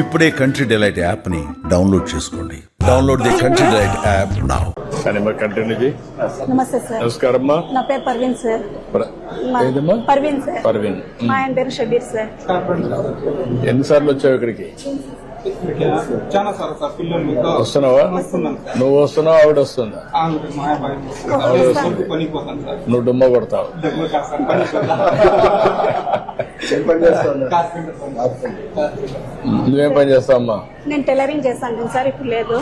ఇప్పుడే country delight app ని download చేసుకోండి. Download the country delight app now. Continue. నమస్తే సార్. నమస్కారం అమ్మా. నా పేరు పర్వీన్ సార్. ఏదమ్మా? పర్వీన్ సార్. పర్వీన్. మా ఆయన పేరు షబీర్ సార్. ఎన్నిసార్లు వచ్చావు ఇక్కడికి? చాలా సార్ పిల్లలు వస్తున్నావా? నువ్వు వస్తున్నావు, ఆవిడ వస్తుందా? నువ్వు డుమ్మ కొడతావు. నువ్వేం పని చేస్తావు అమ్మా? నేను టైలరింగ్ చేస్తాను సార్. ఇప్పుడు లేదు,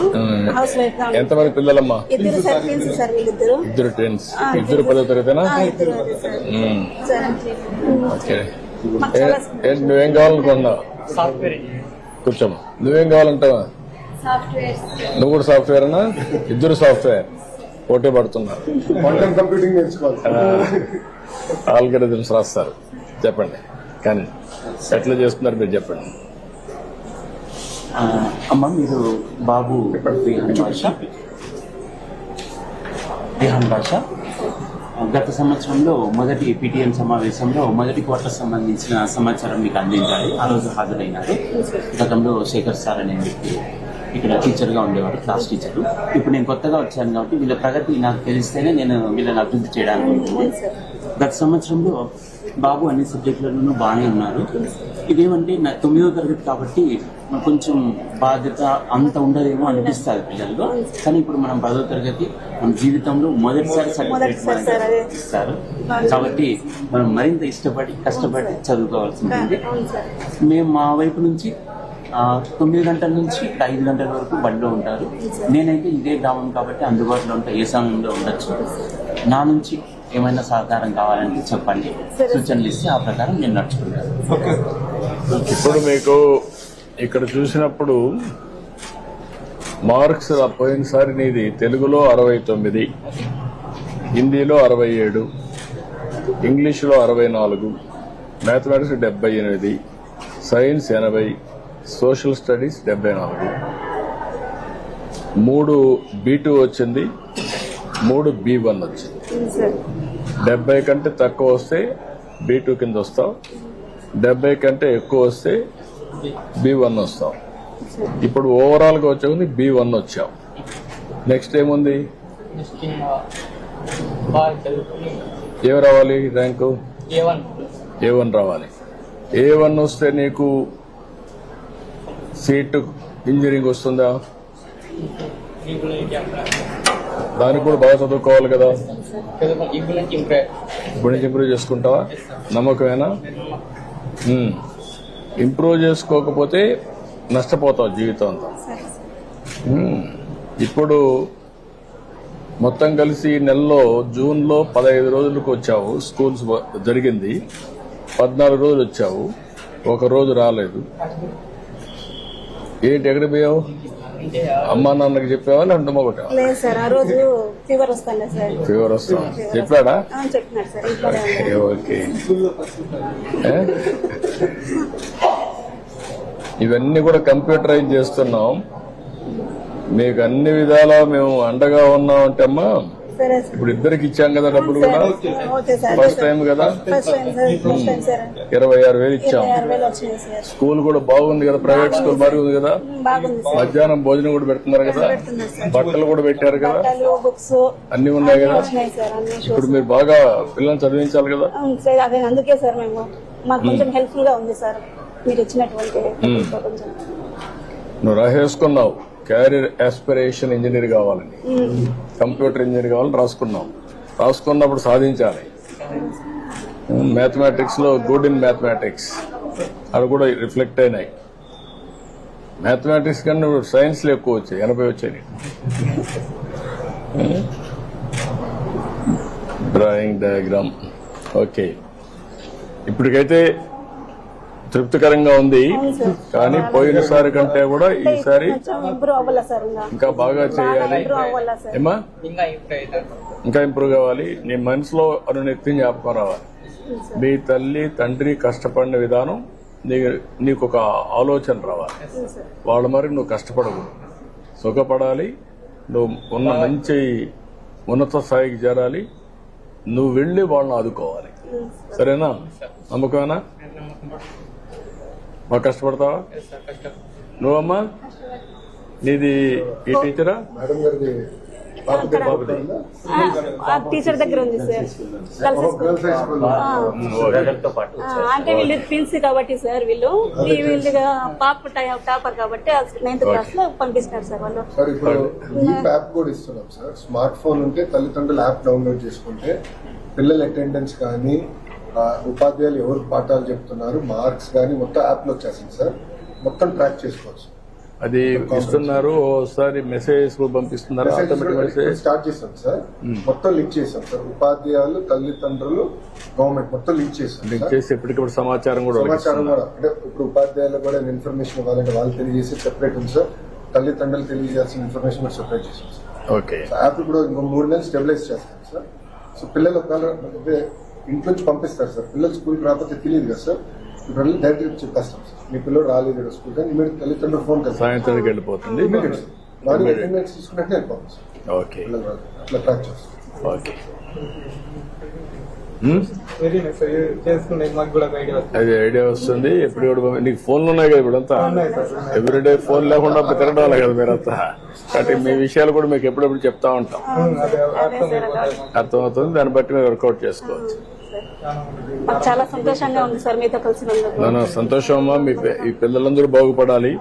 హౌస్ వైఫ్ గా. ఎంతమంది పిల్లలమ్మా? ఇద్దరు సార్, ట్విన్స్ సార్. వీళ్ళిద్దరు ఇద్దరు ట్విన్స్. ఇద్దరు 10వ తరగతినా? ఓకే. నువ్వేం కావాలనుకున్నావు? కూర్చోమ్మా. నువ్వేం కావాలంటావా? నువ్వు కూడా సాఫ్ట్వేర్ అనా? ఇద్దరు సాఫ్ట్వేర్ పోటీ పడుతున్నారు. కంప్యూటింగ్ నేర్చుకోవాలి. ఆల్గరిథమ్స్ రాస్తారు. చెప్పండి, కానీ ఎట్లా చేస్తున్నారు మీరు చెప్పండి. అమ్మ, మీరు బాబు రిహాన్ భాష గత సంవత్సరంలో మొదటి పిటిఎం సమావేశంలో మొదటి క్వార్టర్ సంబంధించిన సమాచారం మీకు అందించాలి. ఆ రోజు హాజరైనారు. గతంలో శేఖర్ సార్ అనే వ్యక్తి ఇక్కడ టీచర్గా ఉండేవాడు, క్లాస్ టీచరు. ఇప్పుడు నేను కొత్తగా వచ్చాను కాబట్టి వీళ్ళ ప్రగతి నాకు తెలిస్తేనే నేను వీళ్ళని అభివృద్ధి చేయడానికి ఉంటుంది. గత సంవత్సరంలో బాబు అన్ని సబ్జెక్టులలోనూ బాగానే ఉన్నారు. ఇదేమంటే 9వ తరగతి కాబట్టి కొంచెం బాధ్యత అంత ఉండదేమో అనిపిస్తుంది పిల్లల్లో. కానీ ఇప్పుడు మనం 10వ తరగతి మన జీవితంలో మొదటిసారి సర్టిఫికేట్ ఇస్తారు కాబట్టి మనం మరింత ఇష్టపడి కష్టపడి చదువుకోవాల్సి ఉంటుంది. మేము మా వైపు నుంచి 9 గంటల నుంచి 5 గంటల వరకు బడిలో ఉంటారు. నేనైతే ఇదే గ్రామం కాబట్టి అందుబాటులో ఉంటా, ఏ సమయంలో ఉండొచ్చు. నా నుంచి ఏమైనా సహకారం కావాలంటే చెప్పండి, సూచనలు ఇస్తే ఆ ప్రకారం నేను నడుచుకుంటాను. ఇప్పుడు మీకు ఇక్కడ చూసినప్పుడు మార్క్స్ పోయినసారి నీది తెలుగులో 69, హిందీలో 67, ఇంగ్లీష్లో 64, mathematics 78, science 80, social studies 74. 3 B2 వచ్చింది, 3 B1 వచ్చింది. 70 కంటే తక్కువ వస్తే B2 కింద వస్తావు, 70 కంటే ఎక్కువ వస్తే B1 వస్తావు. ఇప్పుడు ఓవరాల్ గా వచ్చావు B1 వచ్చావు. నెక్స్ట్ ఏముంది? ఏం రావాలి? ర్యాంకు A1 రావాలి. A1 వస్తే నీకు సీట్ ఇంజనీరింగ్ వస్తుందా? దానికి కూడా బాగా చదువుకోవాలి కదా. ఇప్పుడు నుంచి ఇంప్రూవ్ చేసుకుంటావా? నమ్మకమేనా? ఇంప్రూవ్ చేసుకోకపోతే నష్టపోతావు జీవితం అంతా. ఇప్పుడు మొత్తం కలిసి నెలలో జూన్లో 15 రోజులకు వచ్చావు. స్కూల్స్ జరిగింది. 14 రోజులు వచ్చావు, ఒక రోజు రాలేదు. ఏంటి, ఎక్కడ పోయావు? అమ్మా నాన్నకి చెప్పావా లేదంటే మొగట? లేదు సార్, ఆ రోజు ఫీవర్ వస్తాను సార్. ఫీవర్ వస్తాం చెప్పాడా? చెప్పినారు సార్. ఓకే. ఇవన్నీ కూడా కంప్యూటరైజ్ చేస్తున్నాం. మీకు అన్ని విధాలా మేము అండగా ఉన్నాం అంటే అమ్మా. ఇప్పుడు ఇద్దరికి ఇచ్చాం కదా డబ్బులు కూడా. ఫస్ట్ టైం కదా, 26,000 ఇచ్చాం. స్కూల్ కూడా బాగుంది కదా, ప్రైవేట్ స్కూల్ బాగుంది కదా. మధ్యాహ్నం భోజనం కూడా పెడుతున్నారు కదా, బట్టలు కూడా పెట్టారు కదా, అన్ని ఉన్నాయి కదా. ఇప్పుడు మీరు బాగా పిల్లల్ని చదివించాలి కదా. అందుకే సార్ మేము మాకు కొంచెం హెల్ప్ఫుల్ గా ఉంది సార్ మీరు ఇచ్చినటువంటి. నువ్వు రాసేసుకున్నావు క్యారియర్ ఆస్పిరేషన్ ఇంజనీర్ కావాలని, కంప్యూటర్ ఇంజనీర్ కావాలని రాసుకున్నప్పుడు సాధించాలి. మ్యాథమెటిక్స్ లో గుడ్ ఇన్ మ్యాథమెటిక్స్ అది కూడా రిఫ్లెక్ట్ అయినాయి. మ్యాథమెటిక్స్ కన్నా సైన్స్ లో ఎక్కువ వచ్చాయి, 80 వచ్చాయి. Drawing diagram okay. ఇప్పటికైతే తృప్తికరంగా ఉంది. కానీ పోయినసారి కంటే కూడా ఈసారి ఇంకా బాగా చేయాలి. ఏమా ఇంకా ఇంప్రూవ్ కావాలి. నీ మనసులో అనునిత్యం జ్ఞాపకం రావాలి. మీ తల్లి తండ్రి కష్టపడిన విధానం నీకు ఒక ఆలోచన రావాలి. వాళ్ళ మరి నువ్వు కష్టపడకూడదు, సుఖపడాలి. నువ్వు ఉన్న మంచి ఉన్నత స్థాయికి చేరాలి. నువ్వు వెళ్ళి వాళ్ళని ఆదుకోవాలి. సరేనా? నమ్మకమేనా? బాగా కష్టపడతావా నువ్వమ్మా నీది ఈ టీచరా మేడం గారిది బాబుది టీచర్ దగ్గర ఉంది సార్ గర్ల్స్ హై స్కూల్ అంటే వీళ్ళు ట్విన్స్ కాబట్టి సార్ వీళ్ళుగా పాప టాపర్ కాబట్టి 9th క్లాస్ లో పంపిస్తున్నారు సార్ వాళ్ళు. సార్ ఇప్పుడు ఈ యాప్ కూడా ఇస్తున్నాం సార్. స్మార్ట్ ఫోన్ ఉంటే తల్లిదండ్రులు యాప్ డౌన్లోడ్ చేసుకుంటే పిల్లల అటెండెన్స్ కానీ ఉపాధ్యాయులు ఎవరు పాఠాలు చెప్తున్నారు మార్క్స్ కానీ మొత్తం యాప్ లో వచ్చేసింది సార్. మొత్తం ట్రాక్ చేసుకోవచ్చు. అది ఇస్తున్నారు ఒకసారి మెసేజ్ పంపిస్తున్నారు ఆటోమేటిక్ మెసేజ్ స్టార్ట్ చేస్తాం సార్. మొత్తం లింక్ చేస్తాం సార్. ఉపాధ్యాయులు తల్లిదండ్రులు గవర్నమెంట్ మొత్తం లింక్ చేస్తాం. లింక్ చేసి ఎప్పటికప్పుడు సమాచారం కూడా సమాచారం కూడా అంటే ఇప్పుడు ఉపాధ్యాయులకు కూడా ఇన్ఫర్మేషన్ ఇవ్వాలంటే వాళ్ళు తెలియజేసి సెపరేట్ ఉంది సార్. తల్లిదండ్రులు తెలియజేయాల్సిన ఇన్ఫర్మేషన్ కూడా సెపరేట్ చేస్తాం సార్. ఓకే యాప్ ఇప్పుడు ఇంకో 3 నెలలు స్టెబిలైజ్ చేస్తాం సార్. సో పిల్లలు ఒకవేళ ఇంట్లో నుంచి పంపిస్తారు సార్. పిల్లలు స్కూల్కి రాకపోతే తెలియదు కదా సార్. ఇప్పుడు డైరెక్ట్ చెప్పేస్తాం సార్. మీ పిల్లలు రాలేదు స్కూల్ కానీ మీరు తల్లిదండ్రులు ఫోన్ కదా సాయంత్రానికి వెళ్ళిపోతుంది మార్నింగ్ అటెండెన్స్ తీసుకున్నట్టు వెళ్ళిపోతాం సార్. ఓకే పిల్లలు రాలేదు అట్లా ట్రాక్ చేస్తాం. Okay very nice sir. చేసుకునే మాకు కూడా ఐడియా వస్తుంది. అది ఐడియా వస్తుంది. ఎప్పుడు కూడా నీకు ఫోన్లు ఉన్నాయి కదా ఇప్పుడంతా ఎవ్రీడే ఫోన్ లేకుండా తిరగడం కదా మీరంతా. కాబట్టి మీ విషయాలు కూడా మీకు ఎప్పుడెప్పుడు చెప్తా ఉంటాం. అర్థమవుతుంది. దాన్ని బట్టి మీరు వర్కౌట్ చేసుకోవచ్చు. మాకు చాలా సంతోషంగా ఉంది సార్ మీతో కలిసినందుకు. నా సంతోషం అమ్మా. ఈ పిల్లలందరూ బాగుపడాలి,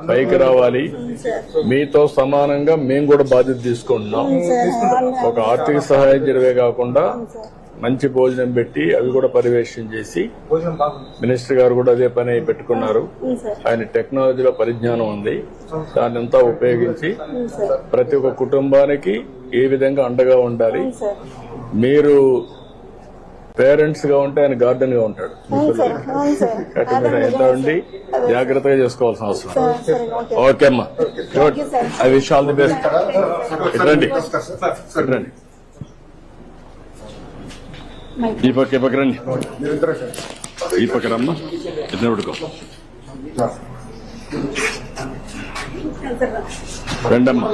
పైకి రావాలి. మీతో సమానంగా మేము కూడా బాధ్యత తీసుకుంటున్నాం. ఒక ఆర్థిక సహాయం చేయడమే కాకుండా మంచి భోజనం పెట్టి అవి కూడా పర్యవేక్షణ చేసి మినిస్టర్ గారు కూడా అదే పని పెట్టుకున్నారు. ఆయన టెక్నాలజీలో పరిజ్ఞానం ఉంది. దాన్ని అంతా ఉపయోగించి ప్రతి ఒక్క కుటుంబానికి ఏ విధంగా అండగా ఉండాలి. మీరు పేరెంట్స్ గా ఉంటే ఆయన గార్డెన్ గా ఉంటాడు. కాబట్టి మీరు ఎంత ఉండి జాగ్రత్తగా చేసుకోవాల్సిన అవసరం. ఓకే అమ్మా, good. I wish all the best. ఇట్రండి ఇట్రండి. ఈ పక్క రండి. ఈ పక్క రమ్మా. ఇద్దరు పడుకో. రండమ్మా.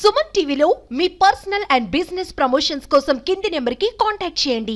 సుమన్ టీవీలో మీ పర్సనల్ అండ్ బిజినెస్ ప్రమోషన్స్ కోసం కింది నెంబర్కి కాంటాక్ట్ చేయండి.